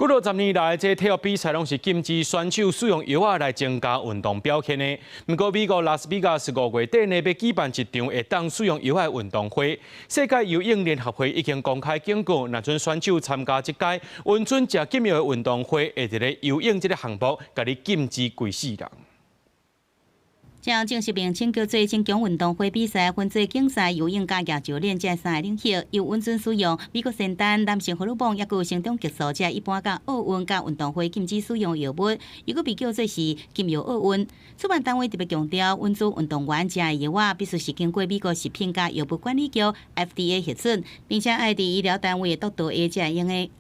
過了10年來，這體育比賽攏是禁止選手使用藥物來增加運動表現的。不過，美國拉斯維加斯5月底呢，要舉辦一場會當使用藥物的運動會。世界游泳聯合會已經公開警告，若准選手參加這屆溫准食禁藥的運動會，會在咧游泳這個項目，甲你禁止規世人。將正式名稱叫做增強運動會比賽，分做競賽、游泳加業教練這3個領域，由溫准使用美國聖誕男性荷爾蒙抑有成長激素這一般甲奧運甲運動會禁止使用藥物，又佫被叫做是禁藥奧運。主辦單位特別強調，溫准運動員食的藥物必須是經過美國食品甲藥物管理局 FDA 核准，並且愛佇醫療單位的督導下才會用的。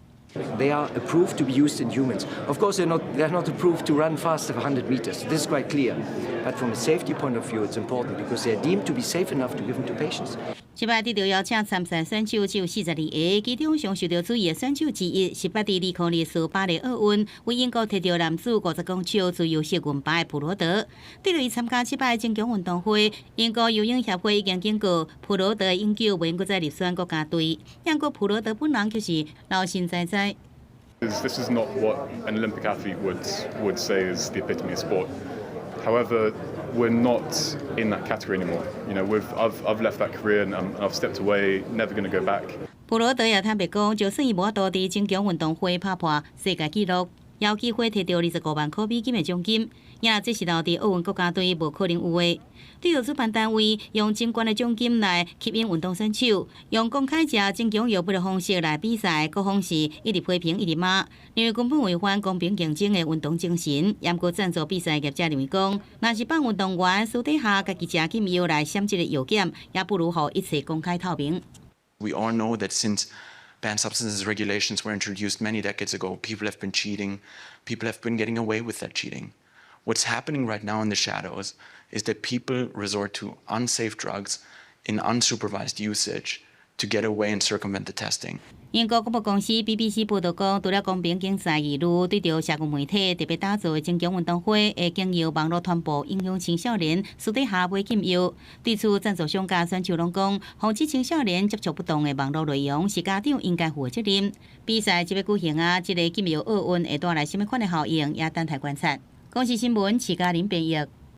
They are approved to be used in humans. Of course, they're not approved to run faster of 100 meters. This is quite clear. But from a safety point of view, it's important because they are deemed to be safe enough to give them to patients. 18日得邀請參賽選手只有42個，其中上受到注意的選手之一18日2024巴黎奧運為英國摕到男子50公尺自由式銀牌的普羅德。對於參加這擺增強運動會，英國游泳協會已經警告普羅德永久袂用再入選國家隊。不過普羅德本人就是老神在在。This is not what an Olympic athlete would say is the epitome of sport. However, we're not in that category anymore. You know, I've left that career and I've stepped away, never going to go back. 普羅德也坦白講，就算伊無法度佇增強運動會打破世界紀錄，也有機會摕到25萬塊美金的獎金。也這是留佇奧運國家隊無可能有的。對於主辦單位用真懸的獎金來吸引運動選手，用公開食增強藥物的方式來比賽，各方是一直批評一直罵，認為根本違反公平競爭的運動精神。也過贊助比賽業者認為講，若是幫運動員私底下家己食禁藥來閃這個藥檢，也不如讓一切公開透明。We all know that since banned substances regulations were introduced many decades ago, people have been cheating, people have been getting away with that cheating. What's happening right now in the shadows is that people resort to unsafe drugs in unsupervised usage to get away and circumvent the testing. 英國廣播公司 BBC 報道講，除了公平競賽議論，對着社群媒體特別打造的增強運動會，會經由網絡傳播影響青少年私底下買禁藥。對此，贊助商家選手攏講，防止青少年接觸不當的網絡內容是家長應該負責任。比賽即要舉行啊，這個禁藥奧運會帶來什麼款的效應，也等待觀察。公視新聞，徐嘉玲編譯。